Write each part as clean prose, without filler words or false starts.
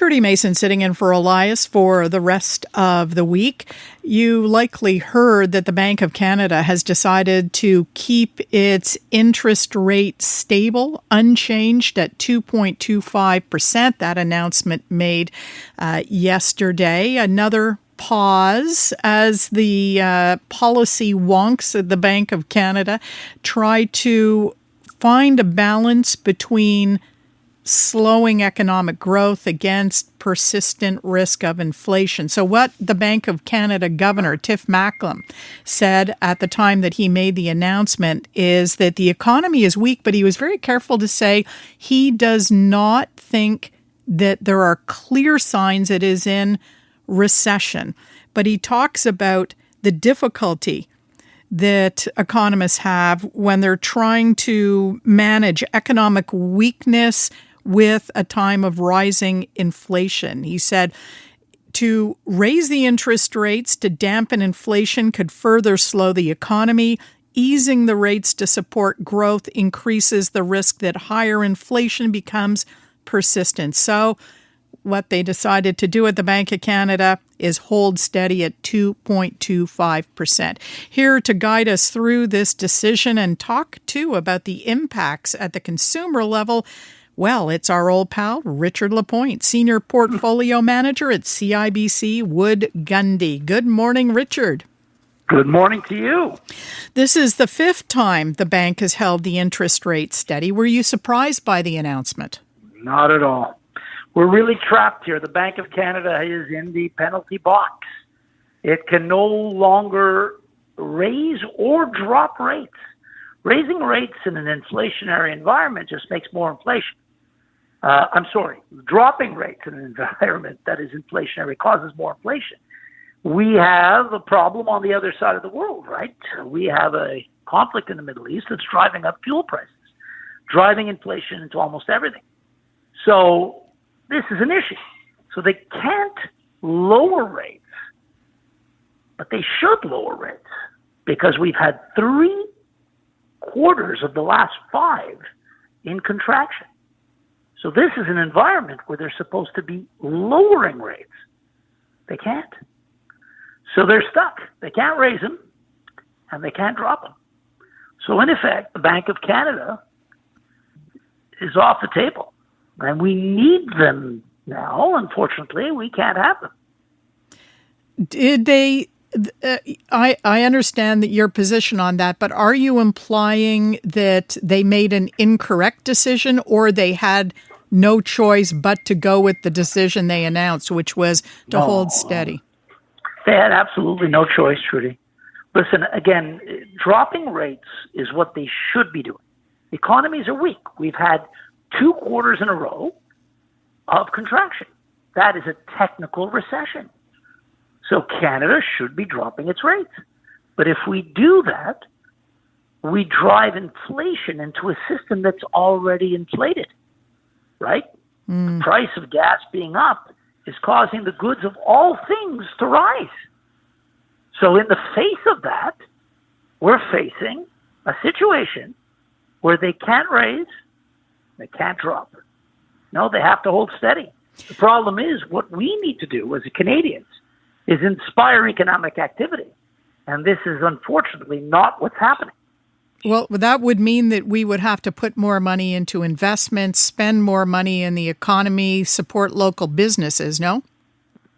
Trudy Mason sitting in for Elias for the rest of the week. You likely heard that the Bank of Canada has decided to keep its interest rate stable, unchanged at 2.25%. That announcement made yesterday. Another pause as the policy wonks at the Bank of Canada try to find a balance between slowing economic growth against persistent risk of inflation. So what the Bank of Canada Governor, Tiff Macklem, said at the time that he made the announcement is that the economy is weak, but he was very careful to say he does not think that there are clear signs it is in recession. But he talks about the difficulty that economists have when they're trying to manage economic weakness with a time of rising inflation. He said to raise the interest rates to dampen inflation could further slow the economy. Easing the rates to support growth increases the risk that higher inflation becomes persistent. So what they decided to do at the Bank of Canada is hold steady at 2.25%. Here to guide us through this decision and talk, too, about the impacts at the consumer level, well, it's our old pal, Richard Lapointe, Senior Portfolio Manager at CIBC Wood Gundy. Good morning, Richard. Good morning to you. This is the fifth time the bank has held the interest rate steady. Were you surprised by the announcement? Not at all. We're really trapped here. The Bank of Canada is in the penalty box. It can no longer raise or drop rates. Raising rates in an inflationary environment just makes more inflation. Dropping rates in an environment that is inflationary causes more inflation. We have a problem on the other side of the world, right? We have a conflict in the Middle East that's driving up fuel prices, driving inflation into almost everything. So this is an issue. So they can't lower rates, but they should lower rates because we've had 3 quarters of the last 5 in contraction. So this is an environment where they're supposed to be lowering rates. They can't. So they're stuck. They can't raise them and they can't drop them. So in effect, the Bank of Canada is off the table. And we need them now. Unfortunately, we can't have them. Did they... I understand that your position on that, but are you implying that they made an incorrect decision or they had no choice but to go with the decision they announced, which was to hold steady? They had absolutely no choice, Trudy. Listen, again, dropping rates is what they should be doing. Economies are weak. We've had 2 quarters in a row of contraction. That is a technical recession. So Canada should be dropping its rates. But if we do that, we drive inflation into a system that's already inflated, right? The price of gas being up is causing the goods of all things to rise. So in the face of that, we're facing a situation where they can't raise, they can't drop. No, they have to hold steady. The problem is what we need to do as Canadians is inspire economic activity. And this is unfortunately not what's happening. Well, that would mean that we would have to put more money into investments, spend more money in the economy, support local businesses, no?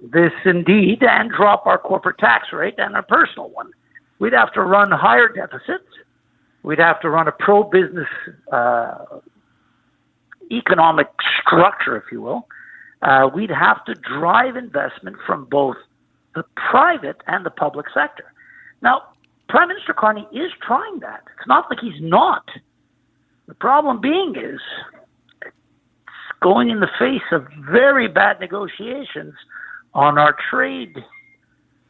This indeed, and drop our corporate tax rate and our personal one. We'd have to run higher deficits. We'd have to run a pro-business economic structure, if you will. We'd have to drive investment from both the private and the public sector. Now, Prime Minister Carney is trying that. It's not like he's not. The problem being is it's going in the face of very bad negotiations on our trade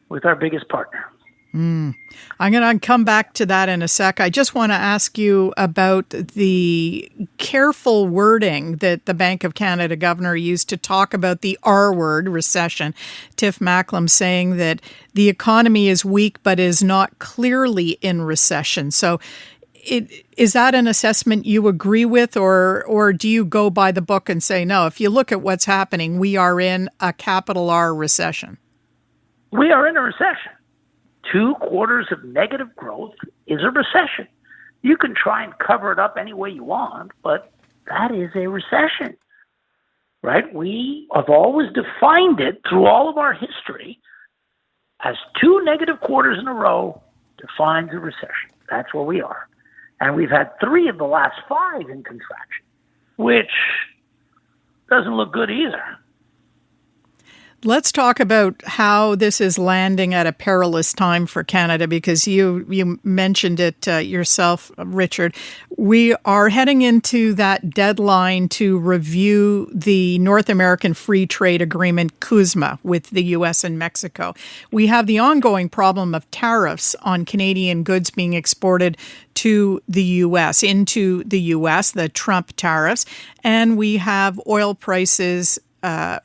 with our biggest partner. I'm going to come back to that in a sec. I just want to ask you about the careful wording that the Bank of Canada governor used to talk about the R word, recession. Tiff Macklem saying that the economy is weak but is not clearly in recession. So Is that an assessment you agree with, or do you go by the book and say, no, if you look at what's happening, we are in a capital R recession? We are in a recession. 2 quarters of negative growth is a recession. You can try and cover it up any way you want, but that is a recession, right? We have always defined it through all of our history as 2 negative quarters in a row defines a recession. That's where we are. And we've had 3 of the last 5 in contraction, which doesn't look good either. Let's talk about how this is landing at a perilous time for Canada, because you mentioned it yourself, Richard. We are heading into that deadline to review the North American Free Trade Agreement, CUSMA, with the U.S. and Mexico. We have the ongoing problem of tariffs on Canadian goods being exported to the U.S., into the U.S., the Trump tariffs, and we have oil prices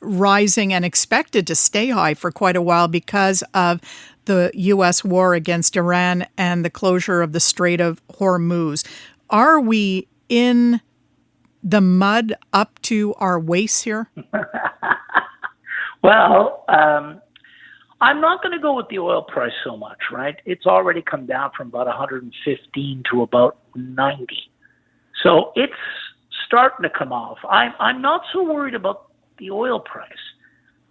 rising and expected to stay high for quite a while because of the U.S. war against Iran and the closure of the Strait of Hormuz. Are we in the mud up to our waists here? Well, I'm not going to go with the oil price so much, right? It's already come down from about 115 to about 90. So it's starting to come off. I'm not so worried about the oil price.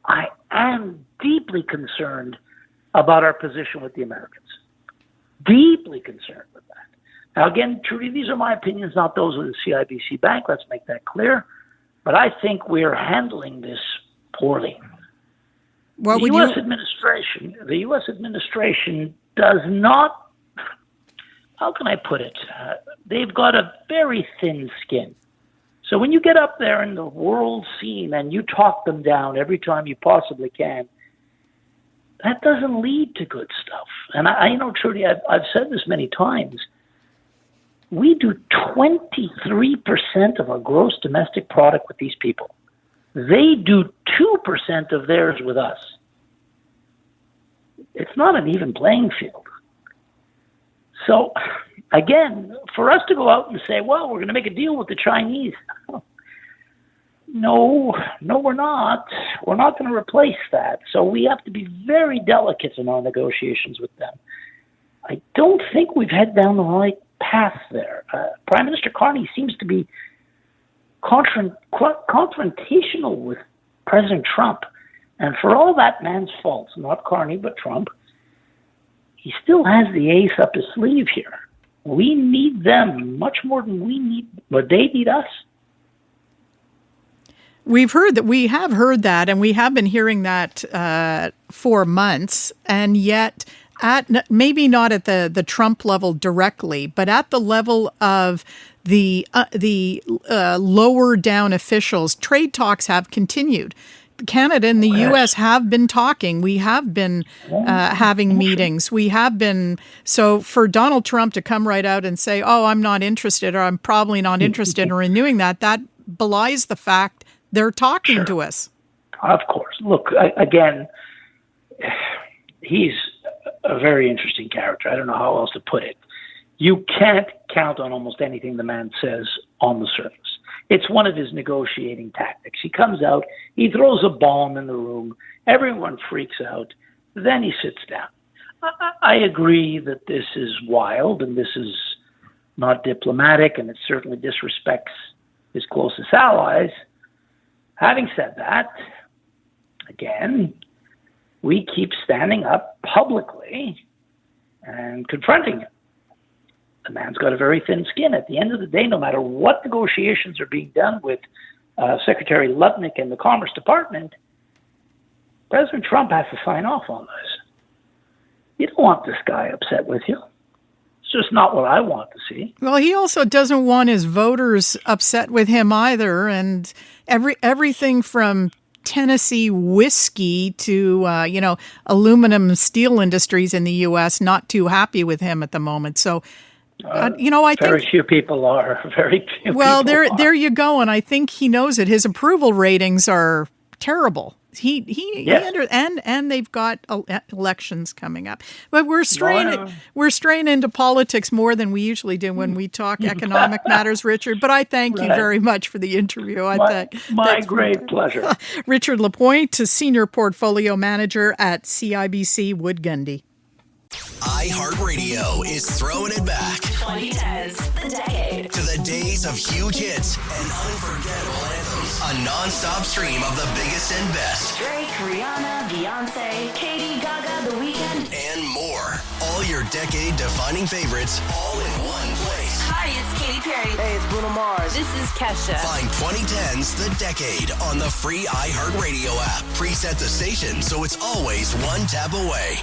I am deeply concerned about our position with the Americans. Deeply concerned with that. Now, again, Trudy, these are my opinions, not those of the CIBC Bank. Let's make that clear. But I think we're handling this poorly. The U.S. administration does not, how can I put it? They've got a very thin skin. So when you get up there in the world scene and you talk them down every time you possibly can, that doesn't lead to good stuff. And I know, Trudy, I've said this many times. We do 23% of our gross domestic product with these people. They do 2% of theirs with us. It's not an even playing field. So, again, for us to go out and say, well, we're going to make a deal with the Chinese. No, we're not. We're not going to replace that. So we have to be very delicate in our negotiations with them. I don't think we've head down the right path there. Prime Minister Carney seems to be confrontational with President Trump. And for all that man's faults, not Carney, but Trump, he still has the ace up his sleeve here. We need them much more than they need us. We have heard that, and we have been hearing that for months, and yet maybe not at the Trump level directly, but at the level of the lower down officials, trade talks have continued. Canada and the U.S. have been talking. We have been having meetings. We have been. So for Donald Trump to come right out and say, oh, I'm not interested, or I'm probably not interested in renewing that belies the fact they're talking to us. Of course. Look, again, he's a very interesting character. I don't know how else to put it. You can't count on almost anything the man says on the surface. It's one of his negotiating tactics. He comes out, he throws a bomb in the room, everyone freaks out, then he sits down. I agree that this is wild and this is not diplomatic, and it certainly disrespects his closest allies. Having said that, again, we keep standing up publicly and confronting him. The man's got a very thin skin. At the end of the day, no matter what negotiations are being done with Secretary Lutnick and the Commerce Department, President Trump has to sign off on this. You don't want this guy upset with you. It's just not what I want to see. Well, he also doesn't want his voters upset with him either. And everything from Tennessee whiskey to, aluminum steel industries in the U.S. not too happy with him at the moment. So, I think very few people are. Very few. Well, there you go, and I think he knows it. His approval ratings are terrible. And they've got elections coming up. But we're straying into politics more than we usually do when we talk economic matters, Richard. But I thank you very much for the interview. My great pleasure. Richard Lapointe, Senior Portfolio Manager at CIBC Wood Gundy. iHeartRadio is throwing it back 2010s, the decade, to the days of huge hits and unforgettable anthems. A non-stop stream of the biggest and best. Drake, Rihanna, Beyonce, Katy, Gaga, The Weeknd, And more. All your decade-defining favorites all in one place. Hi, it's Katy Perry. Hey, it's Bruno Mars. This is Kesha. Find 2010's The Decade on the free iHeartRadio app. Preset the station so it's always one tap away.